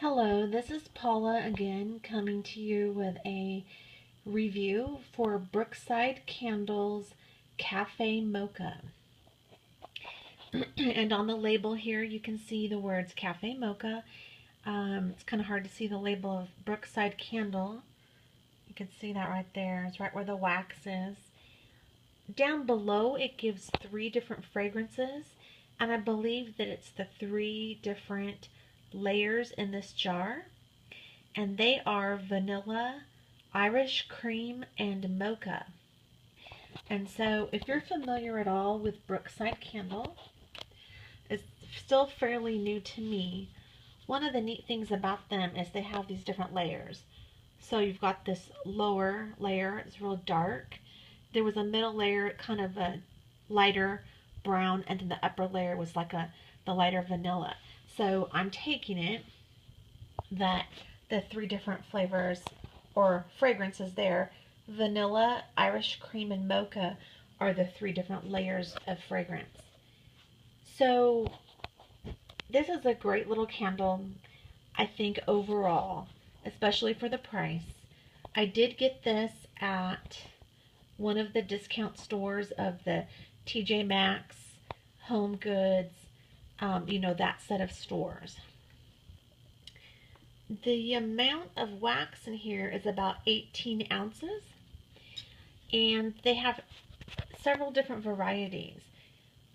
Hello, this is Paula again coming to you with a review for Brookside Candles Café Mocha. And on the label here you can see the words Café Mocha. It's kind of hard to see the label of Brookside Candle. You can see that right there. It's right where the wax is. Down below it gives 3 different fragrances, and I believe that it's the 3 different layers in this jar, and they are vanilla, Irish cream, and mocha. And so if you're familiar at all with Brookside Candle, it's still fairly new to me. One of the neat things about them is they have these different layers. So you've got this lower layer, it's real dark. There was a middle layer, kind of a lighter brown, and then the upper layer was like the lighter vanilla. So I'm taking it that the 3 different flavors or fragrances there, vanilla, Irish cream, and mocha, are the 3 different layers of fragrance. So this is a great little candle, I think, overall, especially for the price. I did get this at one of the discount stores of the TJ Maxx, Home Goods, that set of stores. The amount of wax in here is about 18 ounces, and they have several different varieties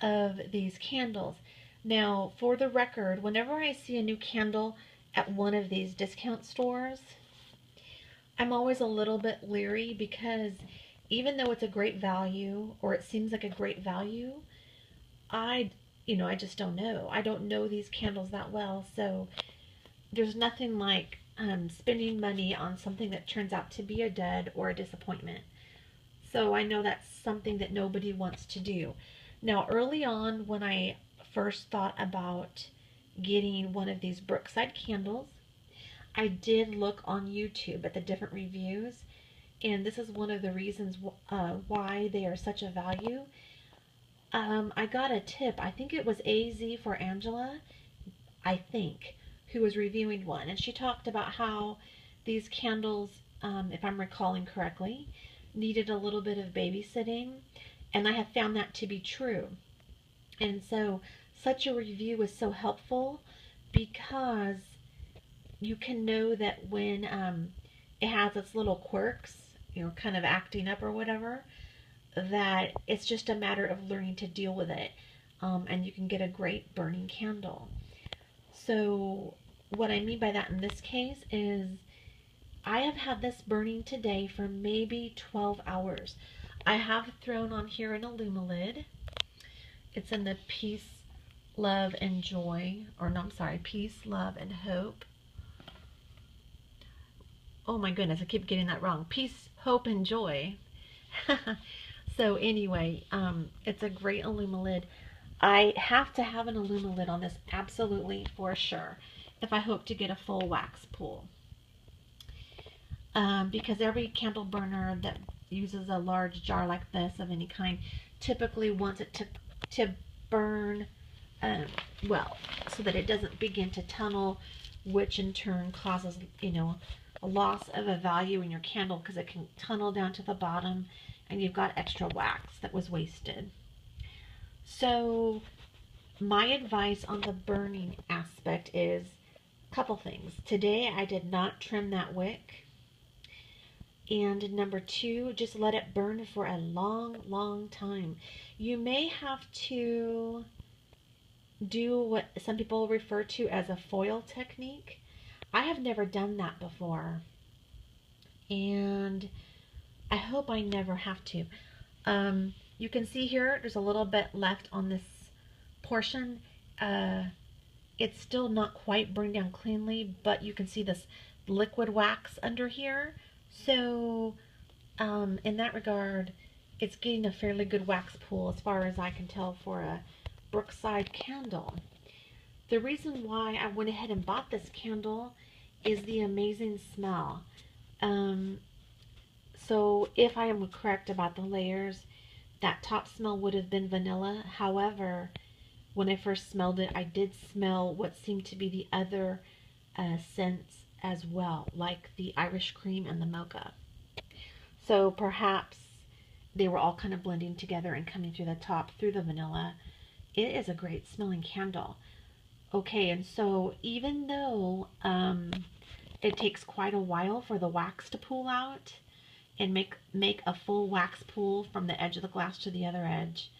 of these candles. Now, for the record, whenever I see a new candle at one of these discount stores, I'm always a little bit leery, because even though it's a great value, or it seems like a great value, I just don't know. I don't know these candles that well, so there's nothing like spending money on something that turns out to be a dud or a disappointment. So I know that's something that nobody wants to do. Now, early on, when I first thought about getting one of these Brookside candles, I did look on YouTube at the different reviews, and this is one of the reasons why they are such a value. I got a tip, I think it was AZ for Angela, who was reviewing one, and she talked about how these candles, if I'm recalling correctly, needed a little bit of babysitting, and I have found that to be true. And so such a review is so helpful, because you can know that when it has its little quirks, kind of acting up or whatever, that it's just a matter of learning to deal with it, and you can get a great burning candle. So what I mean by that in this case is I have had this burning today for maybe 12 hours. I have thrown on here an Illumilid. It's in the Peace, Love, and Joy, or no, I'm sorry, Peace, Love, and Hope. Oh my goodness, I keep getting that wrong. Peace, Hope, and Joy. So anyway, it's a great Illumilid. I have to have an Illumilid on this, absolutely, for sure, if I hope to get a full wax pull. Because every candle burner that uses a large jar like this of any kind typically wants it to burn well, so that it doesn't begin to tunnel, which in turn causes, a loss of a value in your candle, because it can tunnel down to the bottom and you've got extra wax that was wasted. So my advice on the burning aspect is a couple things. Today I did not trim that wick. And number 2, just let it burn for a long, long time. You may have to do what some people refer to as a foil technique. I have never done that before, and I hope I never have to. You can see here there's a little bit left on this portion. It's still not quite burned down cleanly, but you can see this liquid wax under here. So in that regard, it's getting a fairly good wax pool as far as I can tell for a Brookside candle. The reason why I went ahead and bought this candle is the amazing smell. So if I am correct about the layers, that top smell would have been vanilla. However, when I first smelled it, I did smell what seemed to be the other scents as well, like the Irish cream and the mocha. So perhaps they were all kind of blending together and coming through the top through the vanilla. It is a great smelling candle. Okay, and so even though it takes quite a while for the wax to pool out and make a full wax pool from the edge of the glass to the other edge,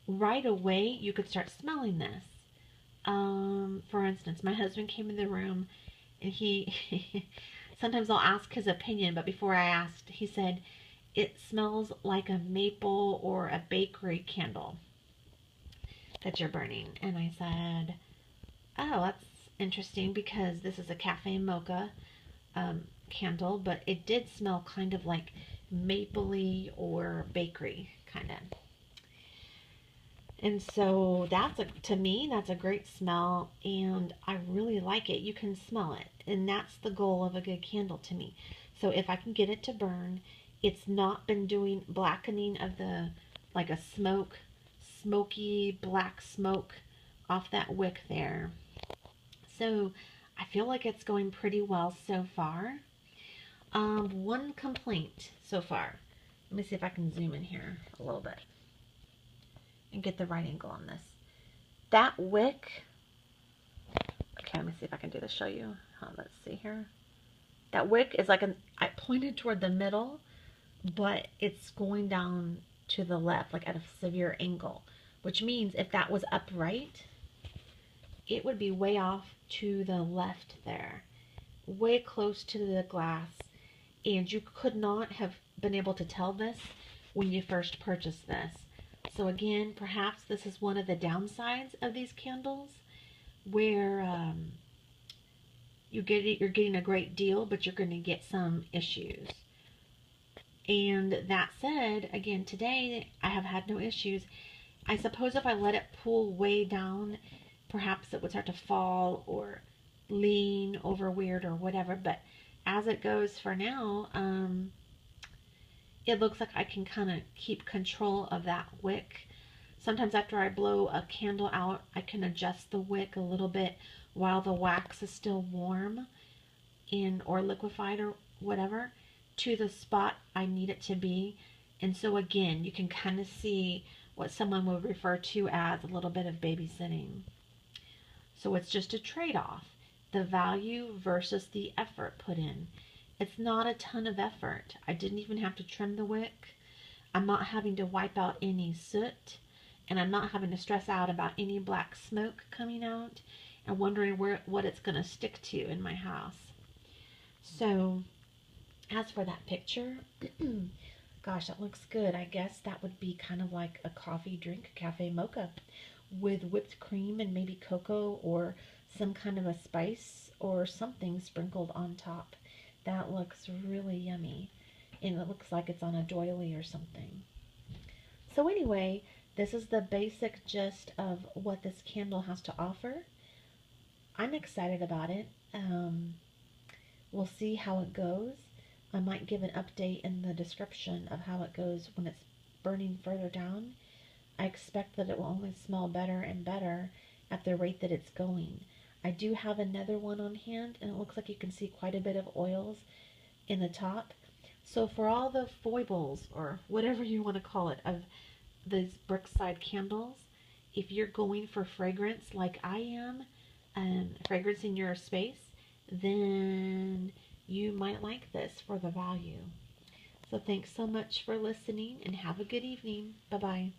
right away you could start smelling this. For instance, my husband came in the room and he sometimes I'll ask his opinion, but before I asked, he said, "It smells like a maple or a bakery candle that you're burning." And I said, "Oh, that's interesting because this is a Café Mocha candle, but it did smell kind of like mapley or bakery kind of." And so to me, that's a great smell, and I really like it. You can smell it, and that's the goal of a good candle to me. So if I can get it to burn, it's not been doing blackening of the, like a smoky black smoke off that wick there. So I feel like it's going pretty well so far. One complaint so far. Let me see if I can zoom in here a little bit and get the right angle on this. That wick, okay, let me see if I can do this, show you. Let's see here. That wick is like I pointed toward the middle, but it's going down to the left, like at a severe angle, which means if that was upright, it would be way off to the left there, way close to the glass, and you could not have been able to tell this when you first purchased this. So again, perhaps this is one of the downsides of these candles, where you're getting a great deal, but you're going to get some issues. And that said, again, today I have had no issues. I suppose if I let it pool way down, perhaps it would start to fall or lean over weird or whatever. But as it goes for now, it looks like I can kind of keep control of that wick. Sometimes after I blow a candle out, I can adjust the wick a little bit while the wax is still warm or liquefied or whatever to the spot I need it to be. And so again, you can kind of see what someone would refer to as a little bit of babysitting. So it's just a trade-off, the value versus the effort put in. It's not a ton of effort. I didn't even have to trim the wick. I'm not having to wipe out any soot, and I'm not having to stress out about any black smoke coming out and wondering what it's going to stick to in my house. So as for that picture, gosh, that looks good. I guess that would be kind of like a coffee drink, Café Mocha, with whipped cream and maybe cocoa or some kind of a spice or something sprinkled on top. That looks really yummy, and it looks like it's on a doily or something. So anyway, this is the basic gist of what this candle has to offer. I'm excited about it. We'll see how it goes. I might give an update in the description of how it goes when it's burning further down. I expect that it will only smell better and better at the rate that it's going. I do have another one on hand, and it looks like you can see quite a bit of oils in the top. So for all the foibles, or whatever you want to call it, of these Brookside candles, if you're going for fragrance like I am, fragrance in your space, then you might like this for the value. So thanks so much for listening, and have a good evening. Bye-bye.